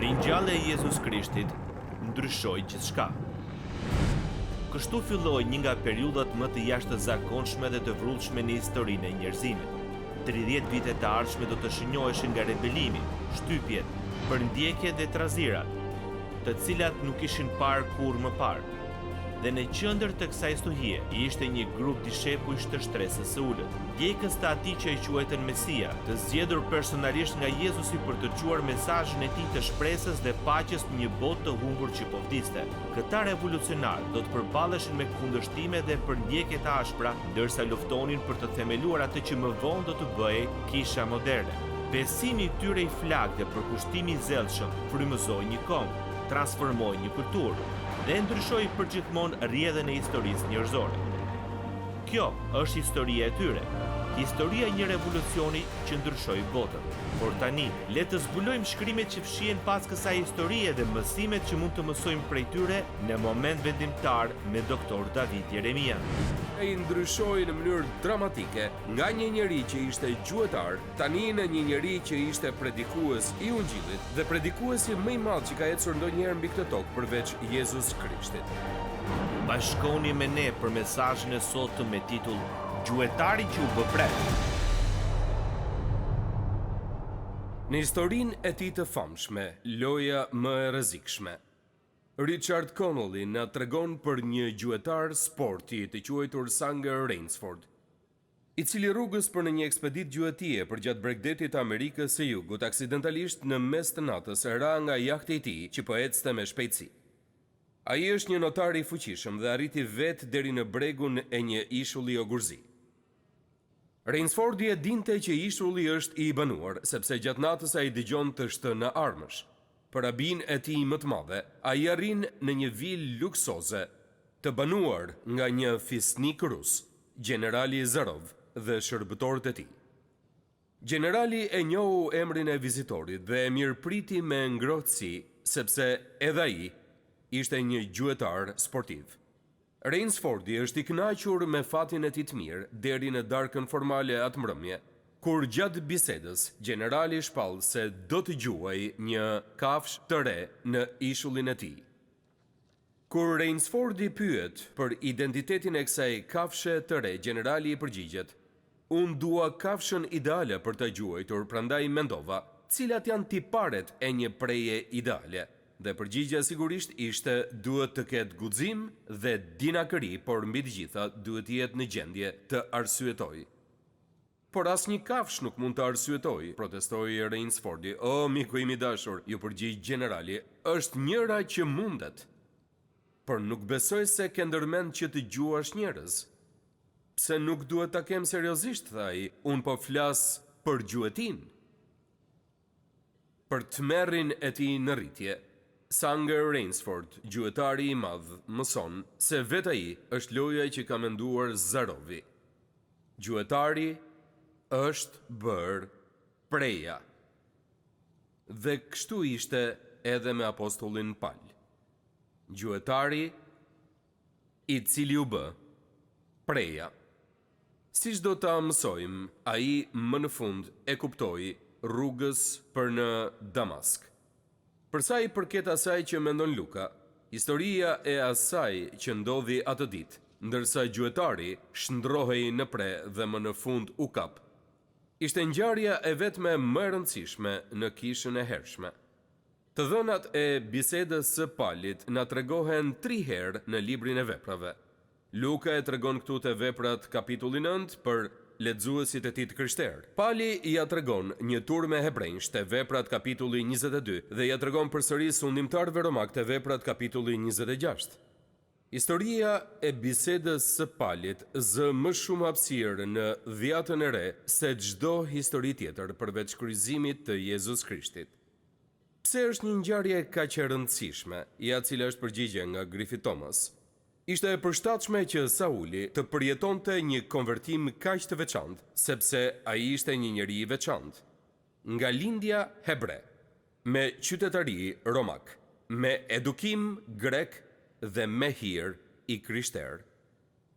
Ringjallja e Jezus Krishtit ndryshoi gjithçka. Kështu filloi një nga periudhat më të jashtëzakonshme dhe të vrrullshme në historinë e njerëzimit. 30 vite të ardhshme do të shënjoheshin nga rebelimi, shtypjet, përndjekjet dhe trazirat, të cilat nuk ishin parë kurrë më parë. Dhe në qendër të kësaj stuhie ishte një grup dishepujsh të shtresës së ulët, djegës të atij që i quajtën Mesia, të zgjedhur personalisht nga Jezusi për të çuar mesazhin e tij të shpresës dhe paqes në një botë të humbur që po vdiste. Këta revolucionarë do të përballeshin me kundërshtime dhe përndjekje të ashpra, ndërsa luftonin për të themeluar atë që më vonë do të bëhej kisha moderne. Besimi i tyre i flak dhe përkushtimi i zellshëm frymëzoi një kombë, transformoi një kulturë dhe ndryshoi përgjithmonë rrjedhën e historisë njerëzore. Kjo është historia e tyre, historia e një revolucioni që ndryshoi botën. Por tani, le të zbulojmë shkrimet që fshihen pas kësaj historie dhe mësimet që mund të mësojmë prej tyre në moment vendimtar me doktor David Jeremia. Ai ndryshoi në mënyrë dramatike nga një njeri që ishte gjuetar, tani në një njeri që ishte predikues i Ungjillit dhe predikuesi më i madh që ka ecur ndonjëherë mbi këtë tokë përveç Jezus Krishtit. Bashkoni me ne për mesazhin e sotëm me titull Gjuetari që u bë prek. Në historinë e tij të famshme, loja më e rrezikshme, Richard Connolly na tregon për një gjuetar sporti të quajtur Sanger Rainsford, i cili rrugës për në një ekspedit gjuetie përgjatë Bregdetit të Amerikës së Jugut aksidentalisht në mes të natës ra nga jahti i tij që po ecte me shpejtësi. Ai është një notar i fuqishëm dhe arriti vetë deri në bregun e një ishulli ogurzi. Rainsfordi e dinte që ishulli është i banuar, sepse gjatë natës ai dëgjon të shtënë armësh. Për abin e tij më të madhe, ai arrin në një vilë luksoze, të banuar nga një fisnik rus, generali Zarov dhe shërbëtorët e tij. Generali e njohu emrin e vizitorit dhe e mirëpriti me ngrohtësi, sepse edhe ai ishte një gjuetar sportiv. Rainsfordi është i kënaqur me fatin e tij të mirë deri në darkën formale atë mbrëmje, kur gjatë bisedës generali shpall se do të gjuajë një kafshë të re në ishullin e tij. Kur Rainsfordi pyet për identitetin e kësaj kafshë të re, generali i përgjigjet: "Unë dua kafshën ideale për të gjuajtur, prandaj mendova, cilat janë tiparet e një preje ideale?" Dhe përgjigja sigurisht ishte duhet të ketë guxim dhe dinakëri, por mbi të gjitha duhet të jetë në gjendje të arsyetoj. Por asnjë kafsh nuk mund të arsyetoj, protestoi Rainsfordi. "O, miku im i dashur", ju përgjigj generali, "është njëra që mundet. Por nuk besoj se ke ndërmend që të gjuash njerëz." "Pse nuk duhet ta kem seriozisht", tha ai, "unë po flas për gjuetin." Për tmerrin e tij në rritje, Sanger Rainsford, gjuetari i madh, mëson se vetë ai është loja që ka menduar Zarovi. Gjuetari është bërë preja. Dhe kështu ishte edhe me apostullin Paul. Gjuetari i cili u bë preja. Siç do ta mësojmë, ai më në fund e kuptoi rrugës për në Damask. Për sa i përket asaj që mendon Luka, historia e asaj që ndodhi atë ditë, ndërsa gjuetari shndrohej në pre dhe më në fund u kap, ishte ngjarja e vetme më e rëndësishme në kishën e hershme. Të dhënat e bisedës së Palit na tregohen 3 herë në librin e veprave. Luka e tregon këtu te Veprat kapitulli 9 për lexuesit e tij të krishterë. Pali ja tregon një turme hebrejsh te Veprat kapitulli 22 dhe ja tregon përsëri sundimtarëve romak te Veprat kapitulli 26. Historia e bisedës së Palit zë më shumë hapësirë në dhjatën e re se çdo histori tjetër përveç kryqëzimit të Jezus Krishtit. Pse është një ngjarje kaq e rëndësishme, ja cila është përgjigje nga Griffith Thomas? Ishte e përshtatshme që Sauli të përjetonte një konvertim kaq të veçantë, sepse ai ishte një njeri i veçantë. Nga lindja hebre, me qytetari romak, me edukim grek dhe me hir i krishterë.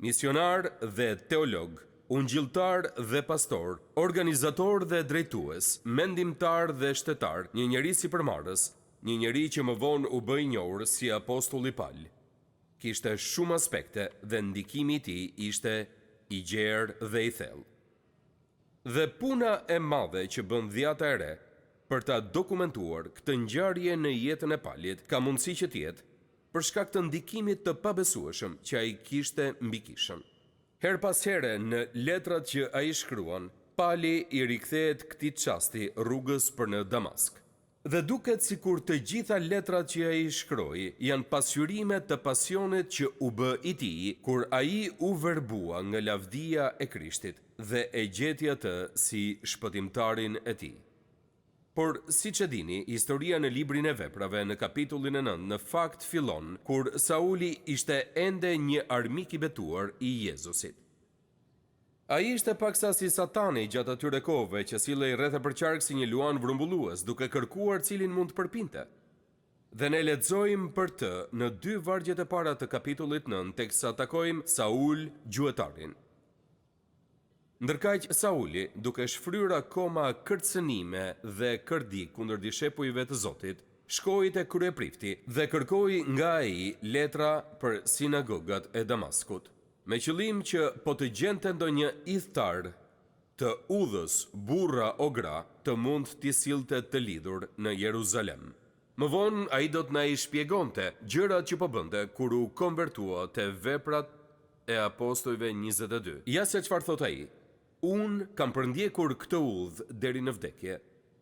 Misionar dhe teolog, ungjilltar dhe pastor, organizator dhe drejtues, mendimtar dhe shtetar, një njeri sipërmarrës, një njeri që më vonë u bë i njohur si apostulli Paul. Kishte shumë aspekte dhe ndikimi i tij ishte i gjerë dhe i thellë. Dhe puna e madhe që bën dhjata e re për ta dokumentuar këtë ngjarje në jetën e Paulit ka mundësi që të jetë për shkak të ndikimit të pabesueshëm që ai kishte mbi kishën. Her pas here në letrat që ai shkruan, Pauli i rikthehet këtij çasti rrugës për në Damask. Dhe duket sikur të gjitha letrat që ai shkroi janë pasqyrime të pasionit që u bë i tij kur ai u verbua nga lavdia e Krishtit dhe e gjeti atë si shpëtimtarin e tij. Por, siç e dini, historia në librin e Veprave në kapitullin e 9 në fakt fillon kur Sauli ishte ende një armik i betuar i Jezusit. Ai ishte paksa si Satani gjatë atyre kohëve që sillej rreth e përqark si një luan vrumbullues, duke kërkuar cilin mund të përpinte. Dhe ne lexojmë për të në 2 vargjet e para të kapitullit 9, teksa takojmë Saul gjuetarin. Ndërkaq Sauli, duke shfryrë akoma kërcënime dhe kërdi kundër dishepujve të Zotit, shkoi te kryeprifti dhe kërkoi nga ai letra për sinagogat e Damaskut, me qëllim që po të gjente ndonjë idhtar të udhës, burra o gra, të mund t'i sillte të lidhur në Jeruzalem. Më vonë ai do të na i shpjegonte gjërat që po bënte kur u konvertua te Veprat e Apostujve 22. Ja se çfarë thot ai. Unë kam përndjekur këtë udhë deri në vdekje,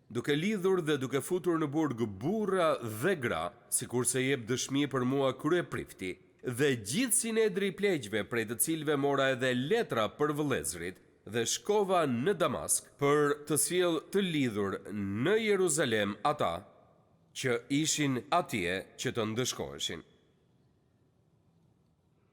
duke lidhur dhe duke futur në burg burra dhe gra, sikur se jep dëshmi për mua kryeprifti, dhe gjithë sinedri i pleqjve, prej të cilëve mora edhe letra për vëllezrit, dhe shkova në Damask për të sjell të lidhur në Jeruzalem ata që ishin atje që të ndëshkoheshin.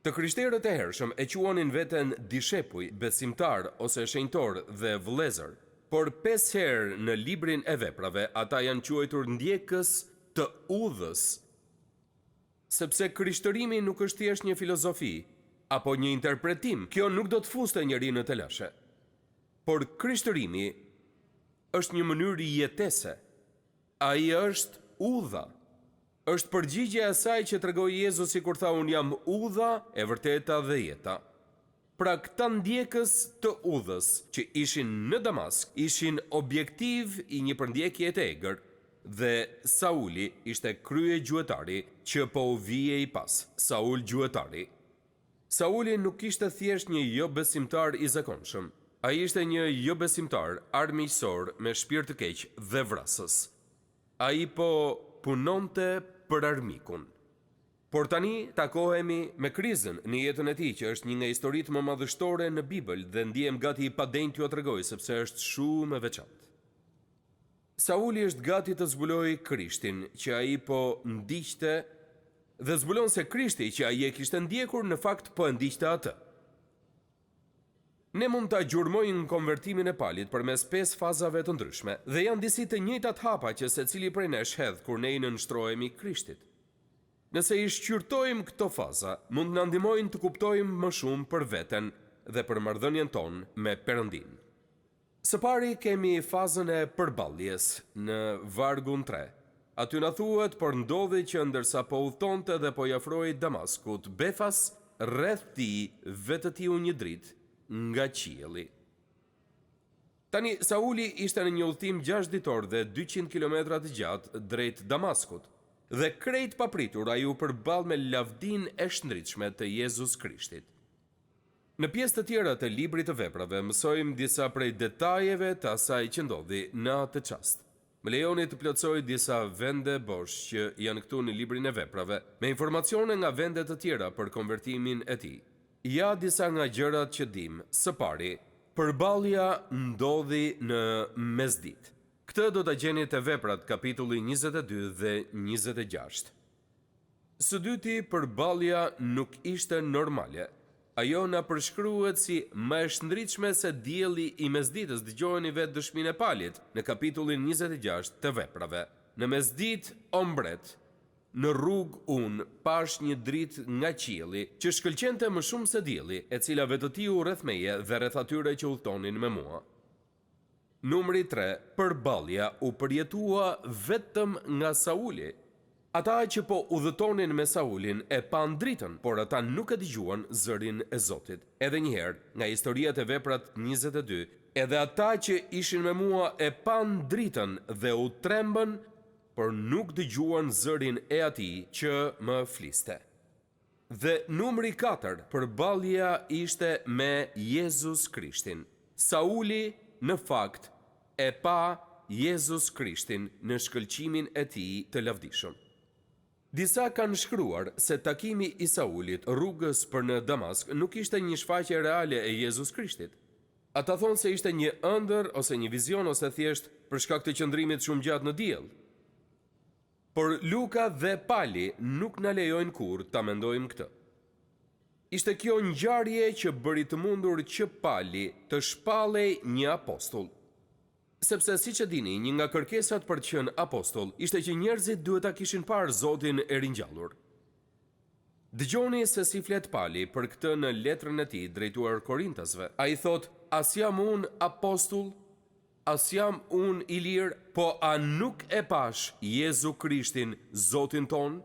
Të krishterët e hershëm e quanin veten dishepuj, besimtar ose shenjtor dhe vëllezër, por 5 herë në librin e Veprave ata janë quajtur ndjekës të udhës, sepse krishtërimi nuk është thjesht një filozofi apo një interpretim. Kjo nuk do të fuste njeriu në telashe. Por krishtërimi është një mënyrë jetese. Ai është udha. Është përgjigje e asaj që tregoi Jezusi kur tha unë jam udha e vërteta dhe jeta. Pra këta ndjekës të udhës që ishin në Damask ishin objektiv i një përndjekje të egër dhe Sauli ishte krye gjuetari që po u vije i pas, Saul gjuetari. Sauli nuk ishte thjesht një jo besimtar i zakonshëm. Ai ishte një jo besimtar armiqësor me shpirt të keq dhe vrasës. Ai po punonte për armikun. Por tani takohemi me krizën në jetën e tij, që është një nga historitë më madhështore në Bibël dhe ndihem gati i padenjë t'ju tregoj sepse është shumë e veçantë. Sauli është gati të zbulojë Krishtin që ai po ndiqte dhe zbulon se Krishti që ai e kishte ndjekur në fakt po e ndiqte atë. Ne mund ta gjurmojmë konvertimin e Paulit përmes 5 fazave të ndryshme dhe janë disi të njëjtat hapa që secili prej nesh hedh kur ne i nënshtrohemi Krishtit. Nëse i shqyrtojmë këto faza, mund na ndihmojnë të kuptojmë më shumë për veten dhe për marrëdhënien tonë me Perëndin. Së pari kemi fazën e përballjes në vargun 3. Aty na thuhet por ndodhi që ndërsa po udhtonte dhe po i afrohej Damaskut, befas rreth tij vetëtiu një dritë nga qielli. Tani Sauli ishte në një udhtim 6 ditor dhe 200 kilometra të gjatë drejt Damaskut, dhe krejt papritur ai u përball me lavdin e shndritshme të Jezus Krishtit. Në pjesë të tjera të librit të Veprave mësojmë disa prej detajeve të asaj që ndodhi në atë çast. Më lejoni të plotësoj disa vende bosh që janë këtu në librin e Veprave, me informacione nga vende të tjera për konvertimin e tij. Ja disa nga gjërat që dim. Së pari, përballja ndodhi në mesditë. Këtë do ta gjeni te Veprat kapitulli 22 dhe 26. Së dyti, përballja nuk ishte normale. Ajo na përshkruhet si më e shndritshme se dielli i mesditës. Dëgjojeni vetë dëshminë e Paulit në kapitullin 26 të Veprave. Në mesditë o mbret, në rrugë unë pash një dritë nga qielli që shkëlqente më shumë se dielli, e cila vetëtiu rreth meje dhe rreth atyre që udhtonin me mua. Numri 3, përballja u përjetua vetëm nga Sauli. Ata që po udhëtonin me Saulin e pan dritën, por ata nuk e dëgjuan zërin e Zotit. Edhe njëherë, nga historia e Veprat 22, edhe ata që ishin me mua e pan dritën dhe u trembën, por nuk dëgjuan zërin e atij që më fliste. Dhe numri 4, përballja ishte me Jezus Krishtin. Sauli në fakt e pa Jezus Krishtin në shkëlqimin e tij të lavdishëm. Disa kanë shkruar se takimi i Saulit rrugës për në Damask nuk ishte një shfaqje reale e Jezus Krishtit. Ata thonë se ishte një ëndër ose një vizion ose thjesht për shkak të qëndrimit shumë gjatë në diell. Por Luka dhe Pali nuk na lejojnë kurrë ta mendojmë këtë. Ishte kjo ngjarje që bëri të mundur që Pali të shpallej një apostull. Sepse siç e dini, një nga kërkesat për të qenë apostull ishte që njerëzit duhet ta kishin parë Zotin e ringjallur. Dëgjoni se si flet Pali për këtë në letrën e tij drejtuar Korintasve. Ai thot: "As jam unë apostull, as jam unë i lirë, po a nuk e pash Jezu Krishtin, Zotin ton?"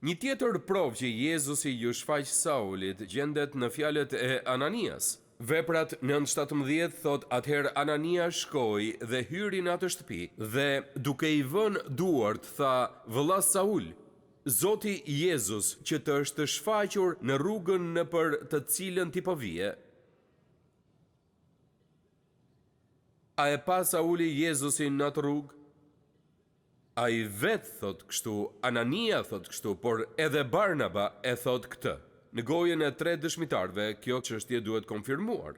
Një tjetër provë që Jezusi ju shfaq Saulit gjendet në fjalët e Ananias. Veprat 9:17 thot: "Atëherë Anania shkoi dhe hyri në atë shtëpi dhe duke i vënë duart tha: Vëlla Saul, Zoti Jezus që të është shfaqur në rrugën nëpër të cilën ti po vije." A e pa Sauli Jezusin në atë rrugë? A i vetë thot kështu, Anania thot kështu, por edhe Barnaba e thot këtë. Në gojën e 3 dëshmitarve, kjo çështje duhet konfirmuar.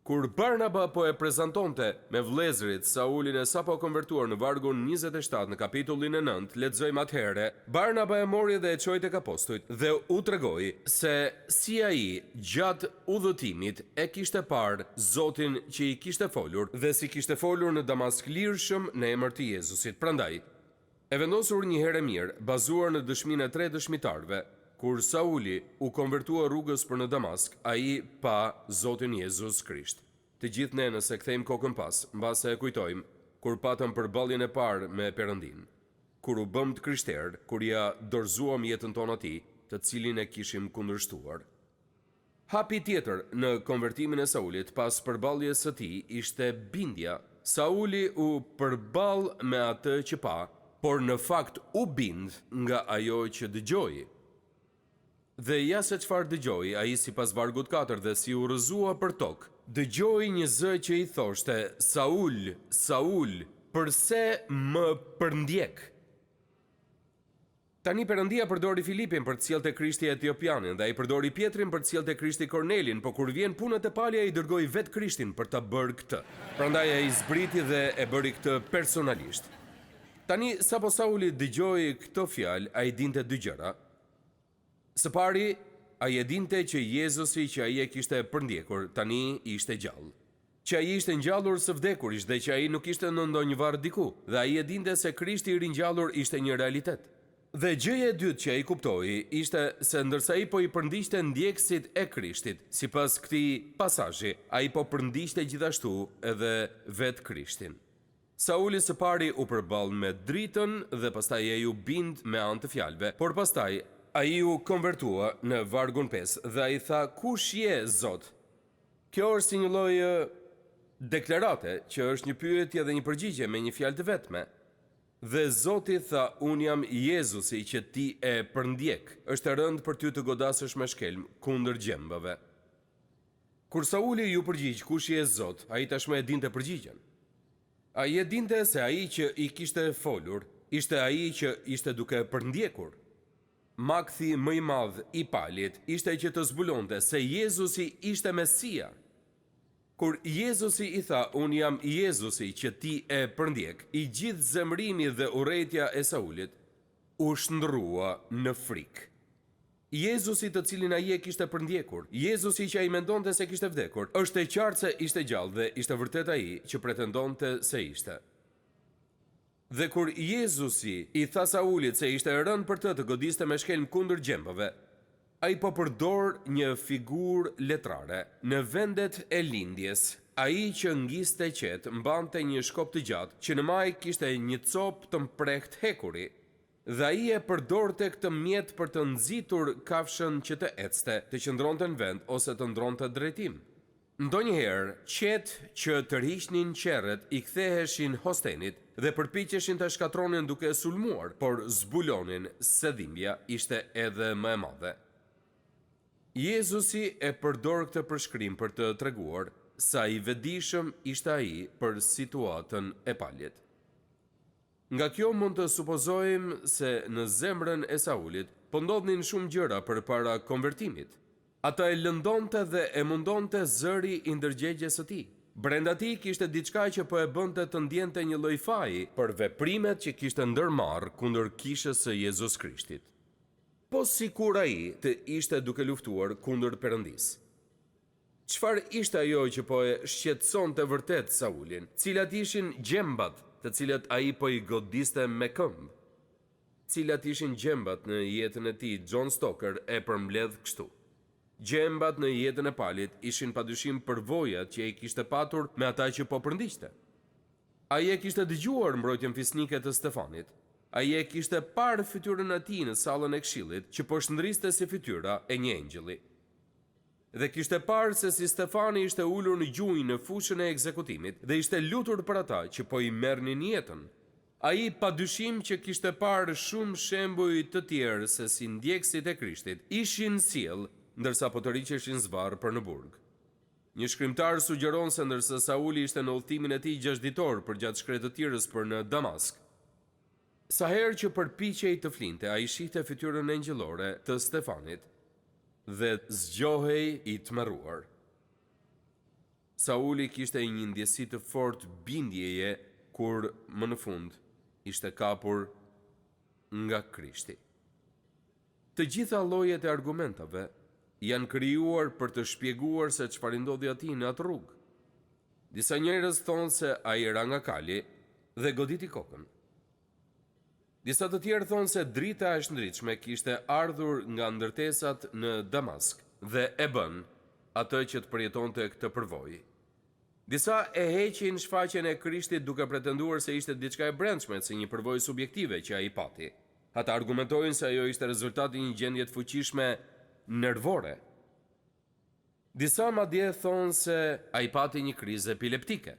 Kur Barnaba po e prezantonte me vëllezërit Saulin e sapo konvertuar në vargun 27 në kapitullin e 9, lexojmë atëherë, Barnaba e mori dhe e çoi tek apostujt dhe u tregoi se si ai gjatë udhëtimit e kishte parë Zotin që i kishte folur dhe si kishte folur në Damask lirshëm në emër të Jezusit. Prandaj, e vendosur një herë mirë, bazuar në dëshminë e 3 dëshmitarve, kur Sauli u konvertua rrugës për në Damask, ai pa Zotin Jezus Krisht. Të gjithë ne nëse kthejmë kokën pas, mbase e kujtojmë kur patëm përballjen e parë me Perëndin, kur u bëm të krishterë, kur ja dorëzuam jetën tonë atij, të cilin e kishim kundërshtuar. Hapi tjetër në konvertimin e Saulit pas përballjes së tij ishte bindja. Sauli u përball me atë që pa, por në fakt u bind nga ajo që dëgjoi. Dhe ja se çfarë dëgjoi ai sipas vargut 4 dhe si u rrëzua për tokë. Dëgjoi një zë që i thoshte: Saul, Saul, përse më përndjek? Tani Perëndia përdori Filipin për të cilë të Krishti Etiopianin dhe ai përdori Pietrin për të cilë të Krishti Kornelin, por kur vjen puna te Pali ai dërgoi vet Krishtin për ta bërë këtë. Prandaj ai zbriti dhe e bëri këtë personalisht. Tani sapo Sauli dëgjoi këto fjalë, ai dinte dy gjëra. Së pari, ai e dinte që Jezusi që ai e kishte përndjekur tani ishte gjallë. Që ai ishte ngjallur së vdekurisht dhe që ai nuk ishte në ndonjë varr diku, dhe ai e dinte se Krishti i ringjallur ishte një realitet. Dhe gjëja e dytë që ai kuptoi ishte se ndërsa ai po i përndiqte ndjekësit e Krishtit, sipas këtij pasazhi, ai po përndiqte gjithashtu edhe vet Krishtin. Sauli së pari u përball me dritën dhe pastaj ai u bind me anë të fjalëve, por pastaj ai u konvertua në vargun 5 dhe ai tha: "Kush je, Zot?" Kjo është si një lloj deklarate, që është një pyetje dhe një përgjigje me një fjalë të vetme. Dhe Zoti tha: "Unë jam Jezusi që ti e përndjek. Është e rëndë për ty të godasësh me shkelm kundër gjembave." Kur Sauli ju përgjigj: "Kush je, Zot?", ai tashmë e dinte përgjigjen. Ai e dinte se ai që i kishte folur ishte ai që ishte duke përndjekur. Makthi më i madh i Palit ishte që të zbulonte se Jezusi ishte Mesia. Kur Jezusi i tha: "Unë jam Jezusi që ti e përndjek", i gjithë zemrimi dhe urrejtja e Saulit u shndrrua në frikë. Jezusi të cilin ai e kishte përndjekur, Jezusi që ai mendonte se kishte vdekur, është e qartë se ishte gjallë dhe ishte vërtet ai që pretendonte se ishte. Dhe kur Jezusi i tha Saulit se ishte e rënë për të godiste me shkelm kundër gjembave, ai po përdor një figurë letrare në vendet e lindjes. Ai që ngiste qetë mbante një shkop të gjatë që në maj kishte një copë të mprekt hekuri, dhe ai e përdorte këtë mjet për të nxitur kafshën që të ecte, të qëndronte në vend ose të ndronte drejtim. Ndonjëherë, qetë që tërhiqnin qerret i ktheheshin Hostenit dhe përpiqeshin ta shkatronin duke sulmuar, por zbulonin se dhimbja ishte edhe më e madhe. Jezusi e përdor këtë përshkrim për të treguar sa i vetëdijshëm ishte ai për situatën e paljet. Nga kjo mund të supozojmë se në zemrën e Saulit po ndodhnin shumë gjëra përpara konvertimit. Ata e lëndonte dhe e mundonte zëri i ndërgjegjes së tij. Brenda tij kishte diçka që po e bënte të ndjente një lloj faji për veprimet që kishte ndërmarrë kundër kishës së Jezus Krishtit. Po sikur ai të ishte duke luftuar kundër Perëndis. Çfarë ishte ajo që po e shqetësonte vërtet Saulin? Cilat ishin gjembat të cilat ai po i godiste me këmbë? Cilat ishin gjembat në jetën e tij? John Stoker e përmbledh kështu. Gjembat në jetën e palit ishin padyshim përvojat që ai kishte patur me ata që po përndiqte. Ai e kishte dëgjuar mbrojtjen fisnike të Stefanit. Ai e kishte parë fytyrën e tij në sallën e këshillit që po shndriste si fytyra e një engjëlli. Dhe kishte parë se si Stefani ishte ulur në gjunjë në fushën e ekzekutimit dhe ishte lutur për ata që po i merrnin jetën. Ai padyshim që kishte parë shumë shembuj të tjerë se si ndjekësit e Krishtit ishin sjell ndërsa po të riqeshin zvarr për në burg. Një shkrimtar sugjeron se ndërsa Sauli ishte në udhëtimin e tij 6 ditor përgjatë shkretëtirës për në Damask, sa herë që përpiqej të flinte, ai shihte fytyrën engjëllore të Stefanit dhe zgjohej i tmerruar. Sauli kishte një ndjesi të fortë bindjeje kur më në fund ishte kapur nga Krishti. Të gjitha llojet e argumentave janë krijuar për të shpjeguar se çfarë ndodhi atij në atë rrugë. Disa njerëz thonë se ai ra nga kali dhe goditi kokën. Disa të tjerë thonë se drita e shndritshme kishte ardhur nga ndërtesat në Damask dhe e bën atë që të përjetonte këtë përvojë. Disa e heqin shfaqjen e Krishtit duke pretenduar se ishte diçka e brendshme, si një përvojë subjektive që ai pati. Ata argumentojnë se ajo ishte rezultati i një gjendje të fuqishme nervore. Disa madje thonë se ai pati një krizë epileptike.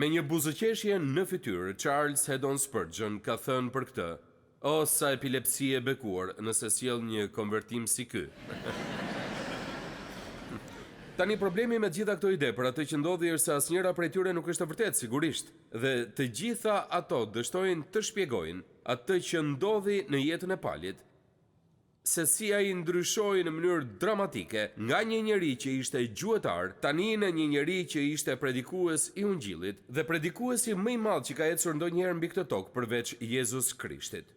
Me një buzëqeshje në fytyrë, Charles Haddon Spurgeon ka thënë për këtë: "O sa epilepsi e bekuar nëse sjell një konvertim si ky." Tani problemi me gjitha këto ide për atë që ndodhi është se asnjëra prej tyre nuk është e vërtetë, sigurisht, dhe të gjitha ato dështojnë të shpjegojnë atë që ndodhi në jetën e palit, se si ai ndryshoi në mënyrë dramatike nga një njeri që ishte gjuetar tani në një njeri që ishte predikues i ungjillit dhe predikuesi më i madh që ka ecur ndonjëherë mbi këtë tokë përveç Jezus Krishtit.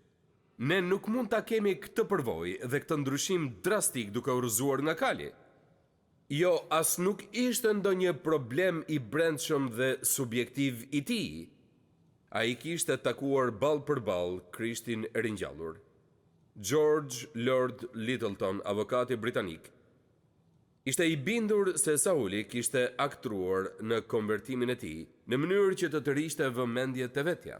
Ne nuk mund ta kemi këtë përvojë dhe këtë ndryshim drastik duke u rrëzuar nga kali. Jo, as nuk ishte ndonjë problem i brendshëm dhe subjektiv i tij. Ai kishte takuar ball për ball Krishtin e ringjallur. George Lord Littleton, avokati britanik, ishte i bindur se Sauli kishte aktruar në konvertimin e tij në mënyrë që të tërhiqte vëmendjet e vetja.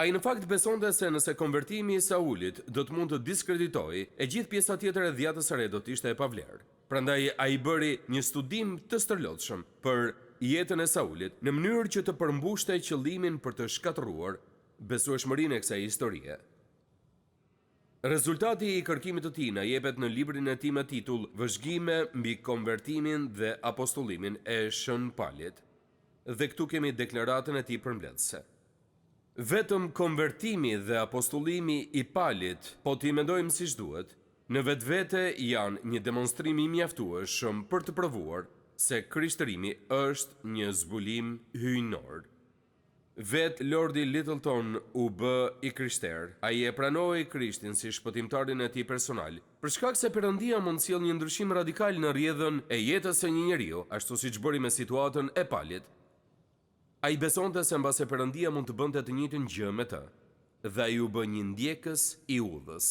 Ai në fakt besonte se nëse konvertimi i Saulit do të mund të diskreditojë, e gjithë pjesa tjetër e dhjatës së re do të ishte e pavlerë. Prandaj ai bëri një studim të stërlotshëm për jetën e Saulit në mënyrë që të përmbushte qëllimin për të shkatërruar besueshmërinë e kësaj historie. Rezultati i kërkimit të tij na jepet në librin e tij me titull Vëzhgime mbi konvertimin dhe apostullimin e Shën Palit. Dhe këtu kemi deklaratën e tij përmbledhëse. Vetëm konvertimi dhe apostullimi i Palit, po t'i mendojmë siç duhet, në vetvete janë një demonstrim i mjaftueshëm për të provuar se krishtërimi është një zbulim hyjnor. Vet Lordi Littleton u bë i krishter. Ai e pranoi Krishtin si shpëtimtarin e tij personal, për shkak se Perëndia mund të sjellë një ndryshim radikal në rrjedhën e jetës së një njeriu, ashtu siç bëri me situatën e Palit. Ai besonte se mbase Perëndia mund të bënte të njëjtën gjë me të, dhe ai u bë një ndjekës i udhës.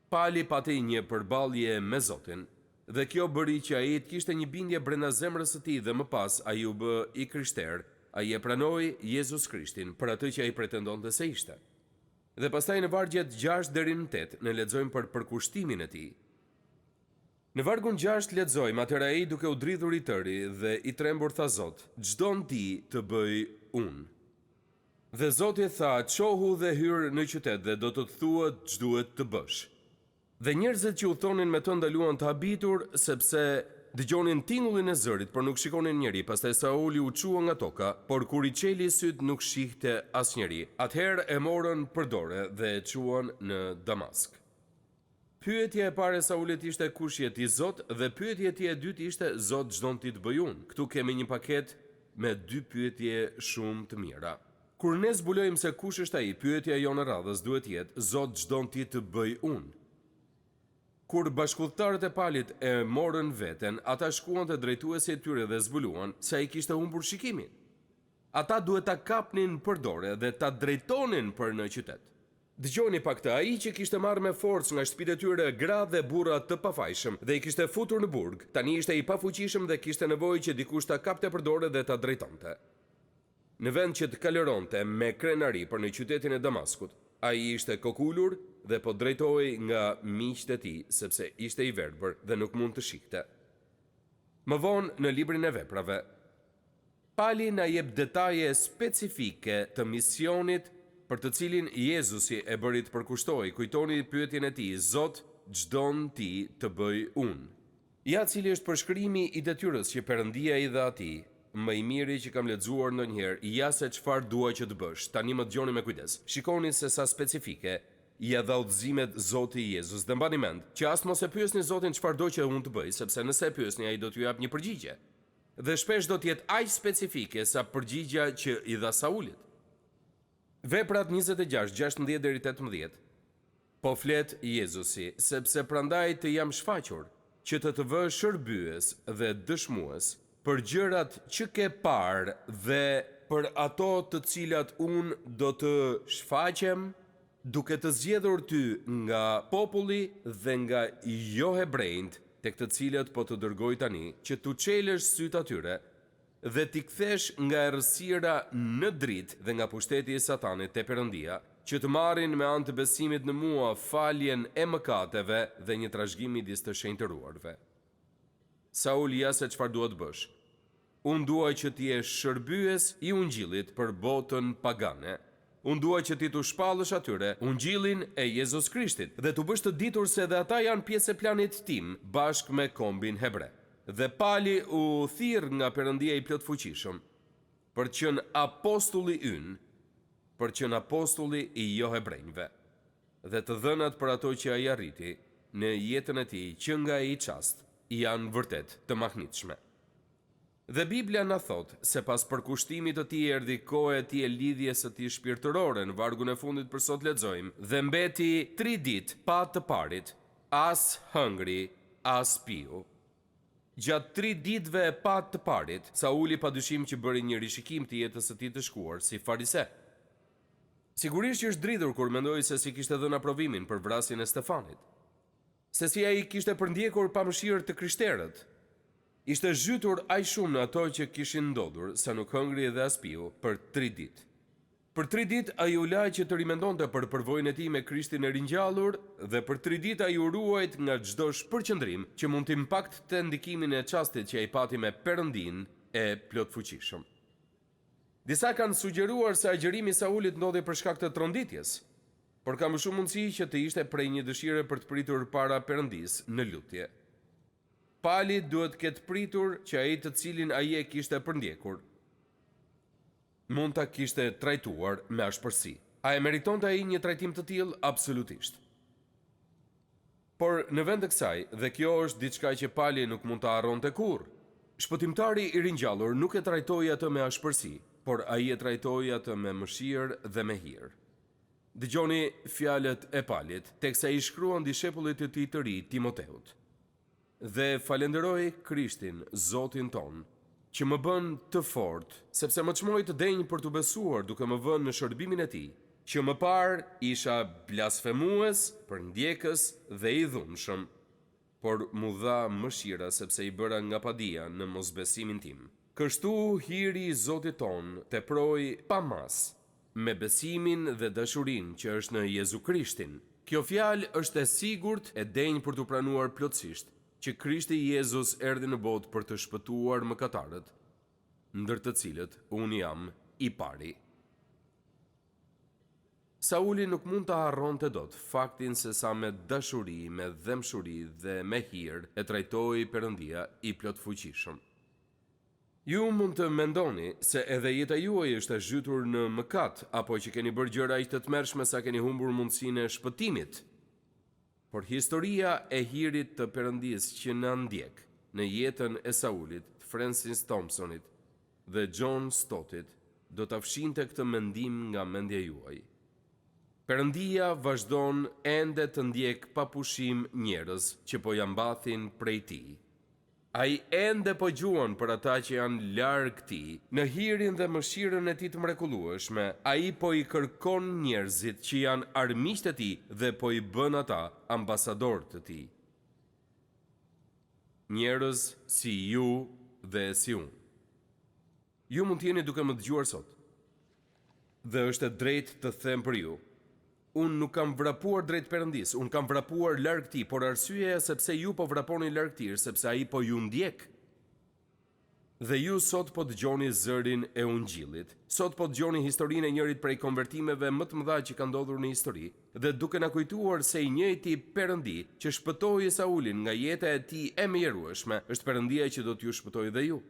Pali pati një përballje me Zotin, Dhe kjo bëri që ai të kishte një bindje brenda zemrës së tij dhe më pas ai u bë i krishterë, ai e pranoi Jezus Krishtin për atë që ai pretendonte se ishte. Dhe pastaj në vargjet 6 deri në 8 ne lexojmë për përkushtimin e tij. Në vargun 6 lexojmë atëra ai duke u dridhur i tëri dhe i trembur tha Zot, çdo ti të bëj unë. Dhe Zoti tha, qohu dhe hyr në qytet dhe do të të thuhet ç'duhet të bësh. Dhe njerëzit që u thonin me të ndaluan të habitur, sepse dëgjonin tingullin e zërit, por nuk shikonin njeri. Pastaj Sauli u çua nga toka, por kur i çeli syt nuk shihte asnjëri. Atëherë e morën për dorë dhe e çuan në Damask. Pyetja e parë e Saulit ishte kush je ti Zot, dhe pyetja e dytë ishte Zot ç'don ti të bëj unë. Ktu kemi një paketë me dy pyetje shumë të mira. Kur ne zbulojmë se kush është ai, pyetja jonë e radhës duhet jetë Zot ç'don ti të bëj unë. Kur bashkëudhëtarët e Palit e morën veten, ata shkuan te drejtuesi i tyre dhe zbuluan se ai kishte humbur shikimin. Ata duhet ta kapnin për dorë dhe ta drejtonin për në qytet. Dëgjoni pak të, ai që kishte marrë me forcë nga shtëpitë e tyre gra dhe burra të pafajshëm dhe i kishte futur në burg, tani ishte i pafuqishëm dhe kishte nevojë që dikush ta kapte për dorë dhe ta drejtonte. Në vend që të kaleronte me krenari për në qytetin e Damaskut, ai ishte kokulur dhe po drejtohej nga miqtë e tij sepse ishte i verbër dhe nuk mund të shikte. Më vonë në librin e veprave, Pali na jep detaje specifike të misionit për të cilin Jezusi e bëri të përkushtoi. Kujtoni pyetjen e tij, Zot, ç'don ti të bëj unë? Ja cili është përshkrimi i detyrës që Perëndia i dha atij, më i miri që kam lexuar ndonjëherë, ja se çfarë dua që të bësh. Tani më dëgjoni me kujdes. Shikoni se sa specifike ja dha udhëzimet Zoti Jezus. Dhe mbani mend që as mos e pyesni Zotin çfarë do që unë të bëj, sepse nëse e pyesni ai do t'ju jap një përgjigje. Dhe shpesh do të jetë aq specifike sa përgjigjja që i dha Saulit. Veprat 26:16 deri 18. Po flet Jezusi, sepse prandaj të jam shfaqur, që të vë shërbyes dhe dëshmues për gjërat që ke parë dhe për ato të cilat unë do të shfaqem, duke të zgjedhur ty nga populli dhe nga jo hebrejt, tek të cilët po të dërgoj tani, që tu çelësh syt atyre dhe t'i kthesh nga errësira në dritë dhe nga pushteti i Satanit te Perëndia, që të marrin me anë të besimit në mua faljen e mëkateve dhe një trashëgim midis të shenjtëruarve. Sauli, ja se çfarë duhet bësh. Unë dua që ti jesh shërbyes i ungjillit për botën pagane. Unë dua që ti t'u shpallësh atyre ungjillin e Jezus Krishtit dhe t'u bësh të ditur se dhe ata janë pjesë e planit tim bashkë me kombin hebre. Dhe Pali u thirr nga Perëndia i plot fuqishëm për të qenë apostulli ynë, për të qenë apostulli i jo hebrejve. Dhe të dhënat për ato që ai arriti në jetën e tij që nga ai çast janë vërtet të mahnitshme. Dhe Biblia na thot se pas përkushtimit të tij erdhi koha e tij e lidhjes së tij shpirtërore. Në vargun e fundit për sot lexojmë, dhe mbeti 3 ditë pa të parit, as hëngri, as piu. Gjatë 3 ditëve e pa të parit, Sauli padyshim që bëri një rishikim të jetës së tij të shkuar si farise. Sigurisht që është dridhur kur mendoi se si kishte dhënë aprovimin për vrasjen e Stefanit. Se si ai kishte përndjekur pa mëshirë të krishterët. Ishte zhytur aq shumë në ato që kishin ndodhur, sa nuk hëngri dhe as piu për 3 ditë. Për 3 ditë ai u la që të rimendonte për përvojën e tij me Krishtin e ringjallur dhe për 3 ditë ai u ruajt nga çdo shpërqendrim që mund të impaktonte ndikimin e çastit që ai pati me Perëndin e plotfuqishëm. Disa kanë sugjeruar se agjërimi i Saulit ndodhi për shkak të tronditjes, por ka më shumë mundësi që të ishte prej një dëshire për të pritur para Perëndis në lutje. Pali duhet ketë pritur që ai të cilin ai e kishte përndjekur mund ta kishte trajtuar me ashpërsi. A e meritonte ai një trajtim të tillë? Absolutisht. Por në vend të kësaj, dhe kjo është diçka që Pali nuk mund ta harronte kurrë, shpëtimtari i ringjallur nuk e trajtoi atë me ashpërsi, por ai e trajtoi atë me mëshirë dhe me hir. Dëgjoni fjalët e Palit, teksa i shkruan dishepullit të tij të ri, Timoteut. Dhe falenderoj Krishtin, Zotin ton, që më bën të fortë, sepse më çmoi të denj për të besuar duke më vënë në shërbimin e tij, që më parë isha blasfemues, përndjekës dhe i dhunshëm, por mu dha mëshira sepse i bëra nga padia në mosbesimin tim. Kështu hiri i Zotit ton teproi pa mas me besimin dhe dashurinë që është në Jezu Krishtin. Kjo fjalë është e sigurt e denjë për të pranuar plotësisht që Krishti Jezus erdhi në botë për të shpëtuar mëkatarët, ndër të cilët unë jam i pari. Sauli nuk mund të harronte dot faktin se sa me dashuri, me dhemshuri dhe me hir e trajtoi Perëndia i plot fuqishëm. Ju mund të mendoni se edhe jeta juaj është e zhytur në mëkat, apo që keni bërë gjëra aq të tmerrshme sa keni humbur mundësinë e shpëtimit. Por historia e hirit të Perëndisë që na ndjek në jetën e Saulit, Francis Thompsonit dhe John Stottit do ta fshinte këtë mendim nga mendja juaj. Perëndia vazhdon ende të ndjek pa pushim njerëz që po ja mbathin prej tij. Ai ende po gjuan për ata që janë larg tij, në hirin dhe mëshirën e tij të mrekullueshme. Ai po i kërkon njerëzit që janë armiqtë e tij dhe po i bën ata ambasador të tij. Njerëz si ju dhe si unë. Ju mund të jeni duke më dëgjuar sot. Dhe është e drejtë të them për ju. Unë nuk kam vrapuar drejt Perëndisë, unë kam vrapuar larg tij, por arsyeja sepse ju po vraponi larg tij, sepse ai po ju ndjek. Dhe ju sot po dëgjoni zërin e Ungjillit. Sot po dëgjoni historinë e njërit prej konvertimeve më të mëdha që ka ndodhur në histori, dhe duke na kujtuar se i njëjti Perëndi që shpëtoi Saulin nga jeta e tij e mjerueshme, është Perëndia që do t'ju shpëtojë dhe ju.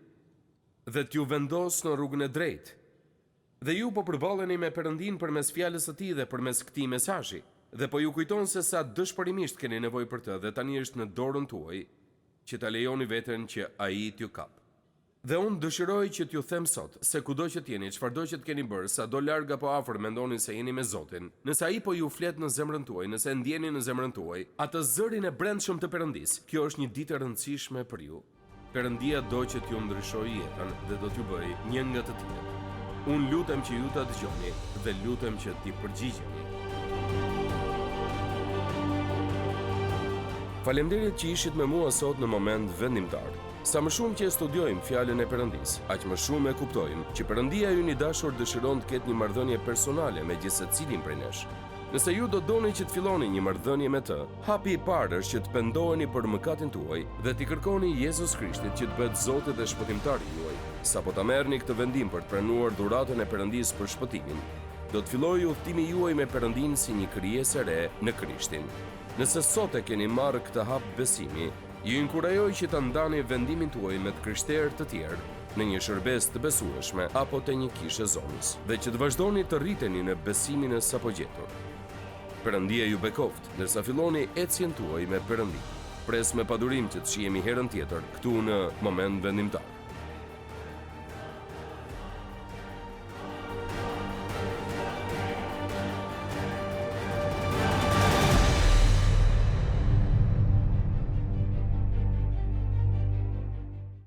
Dhe t'ju vendos në rrugën e drejtë. Dhe ju po përballeni me Perëndin përmes fjalës së tij dhe përmes këtij mesazhi. Dhe po ju kujton se sa dëshpërimisht keni nevojë për të, dhe tani është në dorën tuaj që ta lejoni veten që ai t'ju kap. Dhe unë dëshiroj që t'ju them sot se kudo që t'jeni, çfarëdo që t'keni bërë, sado larg apo afër mendoni se jeni me Zotin, nëse ai po ju flet në zemrën tuaj, nëse ndjeni në zemrën tuaj atë zërin e brendshëm të Perëndisë, kjo është një ditë e rëndësishme për ju. Perëndia do që t'ju ndryshojë jetën dhe do t'ju bëjë një nga të tjerët. Unë lutem që ju ta dëgjoni dhe lutem që t'i përgjigjeni. Faleminderit që ishit me mua sot në moment vendimtar. Sa më shumë që e studiojmë fjalën e Perëndisë, aq më shumë e kuptojmë që Perëndia ju i dashur dëshiron të ketë një marrëdhënie personale me gjithë secilin prej nesh. Nëse ju do doni që të filloni një marrëdhënie me të, hapi i parë është që të pendoheni për mëkatin tuaj dhe t'i kërkoni Jezus Krishtit që të bëhet Zoti dhe shpëtimtari juaj. Sapo ta merrni këtë vendim për të pranuar dhuratën e Perëndisë për shpëtimin, do të fillojë udhtimi juaj me Perëndin si një krijesë e re në Krishtin. Nëse sot e keni marrë këtë hap besimi, ju inkurajoj që ta ndani vendimin tuaj me të krishterë të tjerë në një shërbes të besueshme apo te një kishë zonës, dhe që të vazhdoni të rriteni në besimin e sapo gjetur. Perëndia ju bekoft, ndërsa filloni ecjen tuaj me Perëndin. Pres me padurim që të shihemi herën tjetër këtu në moment vendimtar.